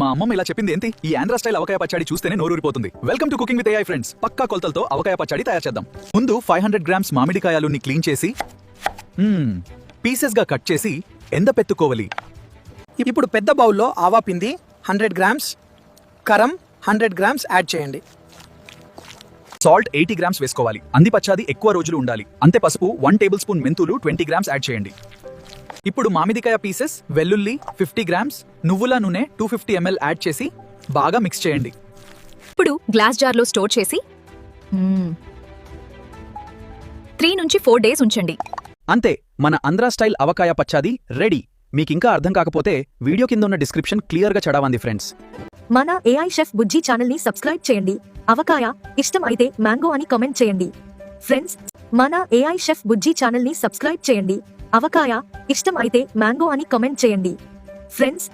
మా అమ్మమ్మ ఇలా చెప్పింది ఏంటి? ఈ ఆంధ్ర స్టైల్ అవకాయ పచ్చడి చూస్తేనే నోరూరిపోతుంది. Welcome to cooking with AI friends. పక్కా కొలతలతో అవకాయ పచ్చడి తయారు చేద్దాం. ముందు 500 గ్రామ్స్ మామిడికాయలుని క్లీన్ చేసి పీసెస్ గా కట్ చేసి ఎండపెట్టుకోవాలి. ఇప్పుడు పెద్ద బౌల్లో ఆవా పిండి 100 గ్రామ్స్, కరం 100 గ్రామ్స్ యాడ్ చేయండి. సాల్ట్ 80 గ్రామ్స్ వేసుకోవాలి. అంది పచ్చడి ఎక్కువ రోజులు ఉండాలి. అంతే పసుపు 1 టేబుల్ స్పూన్, మెంతులు 20 గ్రామ్స్ యాడ్ చేయండి. ఇప్పుడు మామిడికాయ పీసెస్, వెల్లుల్లి 50 గ్రామ్స్, నువ్వుల నూనె 250 ml యాడ్ చేసి బాగా మిక్స్ చేయండి. ఇప్పుడు గ్లాస్ జార్లో స్టోర్ చేసి 3 నుంచి 4 డేస్ ఉంచండి. అంతే, మన ఆంధ్ర స్టైల్ అవకాయ పచ్చడి రెడీ. మీకింకా అర్థం కాకపోతే వీడియో కింద ఉన్న డిస్క్రిప్షన్ క్లియర్గా చదవండి ఫ్రెండ్స్. మన ఏఐ షెఫ్ బుజ్జి ఛానల్ ని సబ్స్క్రైబ్ చేయండి. అవకాయ ఇష్టం అయితే మ్యాంగో అని కామెంట్ చేయండి. ఫ్రెండ్స్, మన ఏఐ షెఫ్ బుజ్జి ఛానల్ ని సబ్స్క్రైబ్ చేయండి. అవకాయ ఇష్టం అయితే మ్యాంగో అని కామెంట్ చేయండి. ఫ్రెండ్స్.